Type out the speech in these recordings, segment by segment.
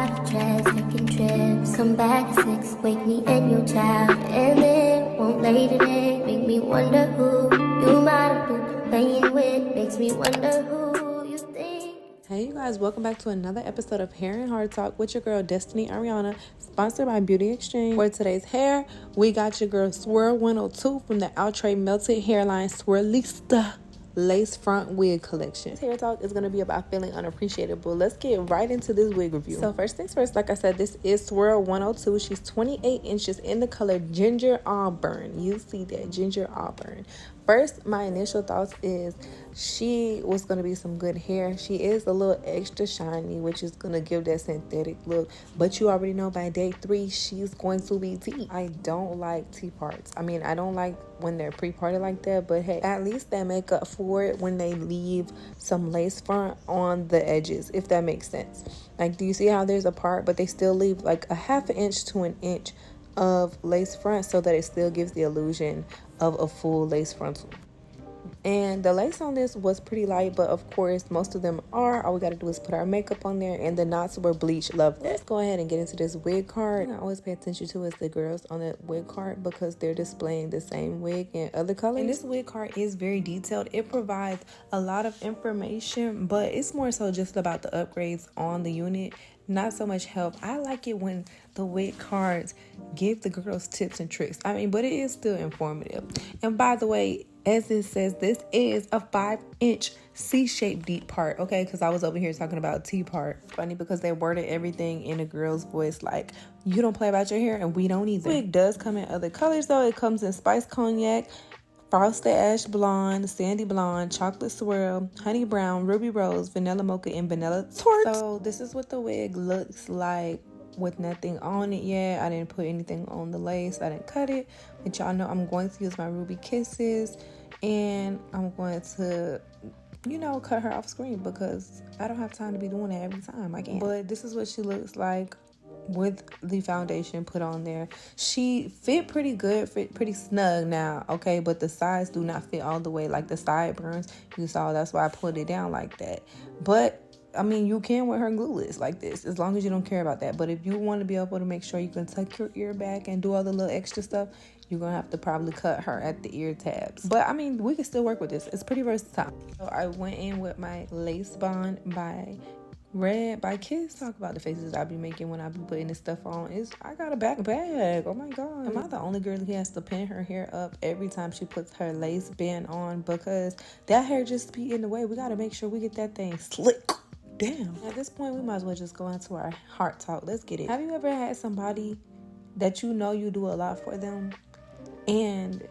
bottle trash, taking trips. Come back at 6, wake me and your child. And then won't lay today, make me wonder who you might have been playing with. Makes me wonder who you think. Hey you guys, welcome back to another episode of Hair and Heart Talk with your girl Destiney.Arianna, sponsored by BeautyExchange. For today's hair, we got your girl Swirl 102 from the Outre Melted Hairline-Swirlista lace front wig collection. This hair talk is going to be about feeling unappreciated, but let's get right into this wig review. So first things first, like I said, this is Swirl 102. She's 28 inches in the color ginger auburn. You see that, ginger auburn. First, my initial thoughts is she was going to be some good hair. She is a little extra shiny, which is going to give that synthetic look. But you already know by day 3, she's going to be T. I don't like T parts. I mean, I don't like when they're pre-parted like that. But hey, at least they make up for it when they leave some lace front on the edges, if that makes sense. Like, do you see how there's a part, but they still leave like a ½ inch to an inch of lace front so that it still gives the illusion of a full lace frontal. And the lace on this was pretty light, but of course most of them are. All we got to do is put our makeup on there, and the knots were bleached. Love that. Let's go ahead and get into this wig card. I always pay attention to is the girls on the wig card because they're displaying the same wig in other colors. And this wig card is very detailed. It provides a lot of information, but it's more so just about the upgrades on the unit, not so much help. I like it when the wig cards give the girls tips and tricks. I mean, but it is still informative. And by the way, as it says, this is a 5-inch C-shaped deep part, okay? Because I was over here talking about T part. Funny because they worded everything in a girl's voice like, you don't play about your hair and we don't either. Wig does come in other colors though. It comes in Spice Cognac, Frosted Ash Blonde, Sandy Blonde, Chocolate Swirl, Honey Brown, Ruby Rose, Vanilla Mocha, and Vanilla Tort. So this is what the wig looks like with nothing on it yet. I didn't put anything on the lace. I didn't cut it. But y'all know I'm going to use my Ruby Kisses. And I'm going to, cut her off screen because I don't have time to be doing that every time. I can't. But this is what she looks like with the foundation put on there. She fit pretty good, fit pretty snug now, okay? But the sides do not fit all the way. Like the sideburns, you saw, that's why I put it down like that. But I mean, you can wear her glueless like this as long as you don't care about that. But if you want to be able to make sure you can tuck your ear back and do all the little extra stuff, you're going to have to probably cut her at the ear tabs. But I mean, we can still work with this. It's pretty versatile. So I went in with my Lace Bond by Red by Kiss. Talk about the faces I be making when I be putting this stuff on. I got a bag. Oh my god. Am I the only girl who has to pin her hair up every time she puts her lace band on? Because that hair just be in the way. We got to make sure we get that thing slick. Damn. At this point, we might as well just go into our heart talk. Let's get it. Have you ever had somebody that you know you do a lot for them and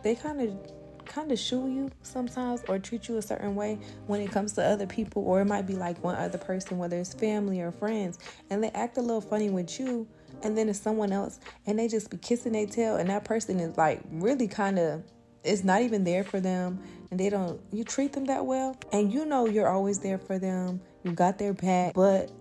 they kind of shoo you sometimes or treat you a certain way when it comes to other people? Or it might be like one other person, whether it's family or friends, and they act a little funny with you, and then it's someone else and they just be kissing their tail, and that person is like really kind of, it's not even there for them, and you treat them that well, and you're always there for them, you got their back, but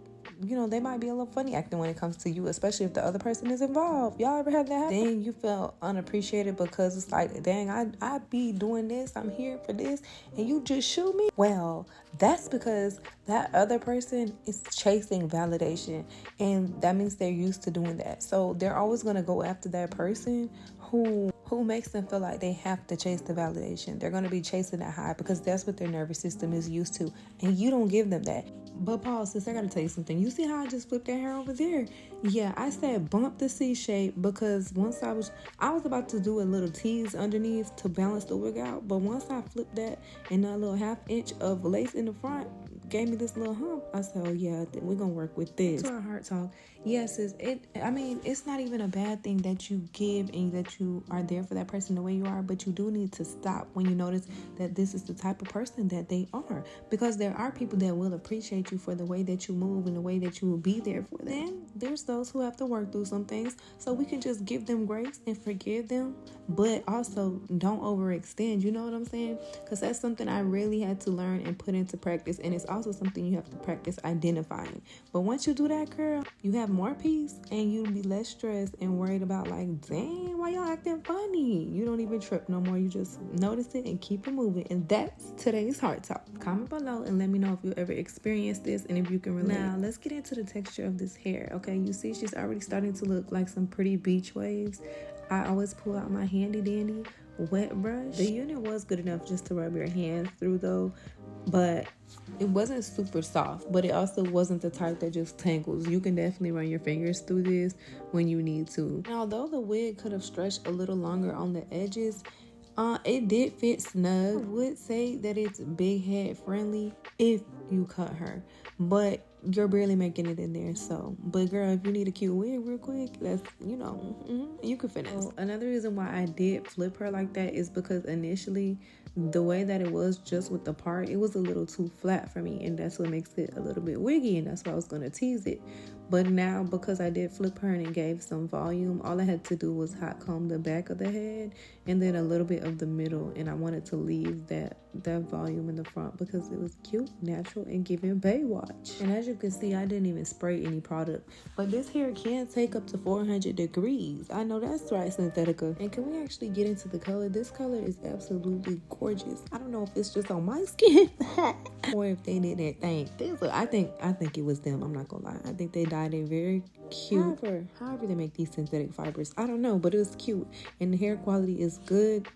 they might be a little funny acting when it comes to you, especially if the other person is involved. Y'all ever had that happen? Then you feel unappreciated because it's like, dang, I be doing this, I'm here for this, and you just shoot me? Well, that's because that other person is chasing validation, and that means they're used to doing that. So they're always going to go after that person who makes them feel like they have to chase the validation. They're going to be chasing that high because that's what their nervous system is used to, and you don't give them that. But pause, sis, I gotta tell you something. You see how I just flipped that hair over there? Yeah, I said bump the C shape because once I was about to do a little tease underneath to balance the wig out, but once I flipped that and that little ½ inch of lace in the front gave me this little hump, I said, oh yeah, we're gonna work with this. To our heart talk. Yes, it's not even a bad thing that you give and that you are there for that person the way you are, but you do need to stop when you notice that this is the type of person that they are, because there are people that will appreciate you for the way that you move and the way that you will be there for them. There's those who have to work through some things, so we can just give them grace and forgive them, but also don't overextend, you know what I'm saying? Because that's something I really had to learn and put into practice, and it's also something you have to practice identifying. But once you do that, girl, you have more peace and you'll be less stressed and worried about like, dang, why y'all acting funny? You don't even trip no more. You just notice it and keep it moving. And that's today's heart talk. Comment below and let me know if you ever experienced this and if you can relate. Now let's get into the texture of this hair. Okay, you see she's already starting to look like some pretty beach waves. I always pull out my handy dandy wet brush. The unit was good enough just to rub your hands through though, but it wasn't super soft, but it also wasn't the type that just tangles. You can definitely run your fingers through this when you need to. Now, although the wig could have stretched a little longer on the edges, it did fit snug. I would say that it's big head friendly if you cut her, but you're barely making it in there. So, but girl, if you need a cute wig real quick, that's, you know, you can finesse. So, another reason why I did flip her like that is because initially the way that it was just with the part, it was a little too flat for me, and that's what makes it a little bit wiggy, and that's why I was gonna tease it. But now, because I did flip her and it gave some volume, all I had to do was hot comb the back of the head and then a little bit of the middle, and I wanted to leave that volume in the front because it was cute, natural, and giving Baywatch. And as you can see, I didn't even spray any product, but this hair can take up to 400 degrees. I know that's right, Synthetica. And can we actually get into the color? This color is absolutely gorgeous. I don't know if it's just on my skin or if they did that thing. I think it was them. I'm not gonna lie. I think they dyed it very cute. However they make these synthetic fibers, I don't know, but it was cute, and the hair quality is good.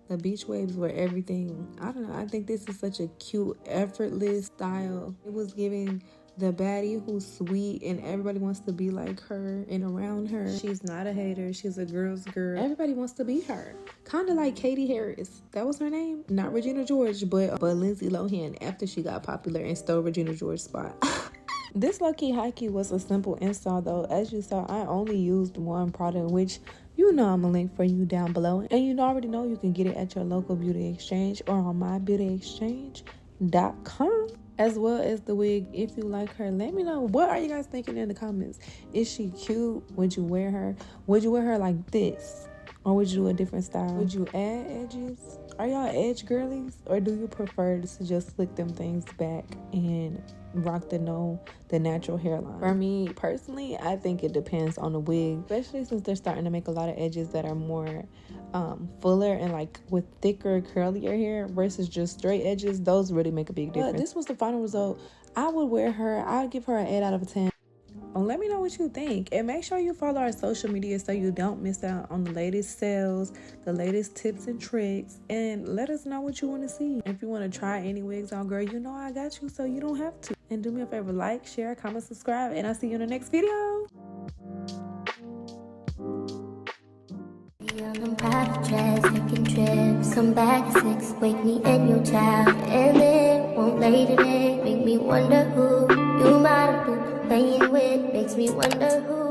The beach waves were everything. I don't know. I think this is such a cute, effortless style. It was giving the baddie who's sweet and everybody wants to be like her and around her. She's not a hater. She's a girl's girl. Everybody wants to be her. Kind of like Katie Harris. That was her name. Not Regina George, but Lindsay Lohan after she got popular and stole Regina George's spot. This low-key high-key was a simple install though. As you saw, I only used one product, which you know I'm gonna link for you down below. And you already know you can get it at your local beauty exchange or on mybeautyexchange.com. As well as the wig. If you like her, let me know. What are you guys thinking in the comments? Is she cute? Would you wear her? Would you wear her like this? Or would you do a different style? Would you add edges? Are y'all edge girlies? Or do you prefer to just slick them things back and rock the natural hairline? For me personally, I think it depends on the wig, especially since they're starting to make a lot of edges that are more fuller and like with thicker curlier hair versus just straight edges. Those really make a big difference. But this was the final result. I would wear her. I'd give her an 8 out of 10. Let me know what you think, and make sure you follow our social media so you don't miss out on the latest sales, the latest tips and tricks, and let us know what you want to see. If you want to try any wigs on, girl, you know I got you, so you don't have to. And do me a favor, like, share, comment, subscribe, and I'll see you in the next video. On private jets, taking trips. Come back at 6, wake me and your child, and then won't lay today. Make me wonder who you might have been playing with. Makes me wonder who.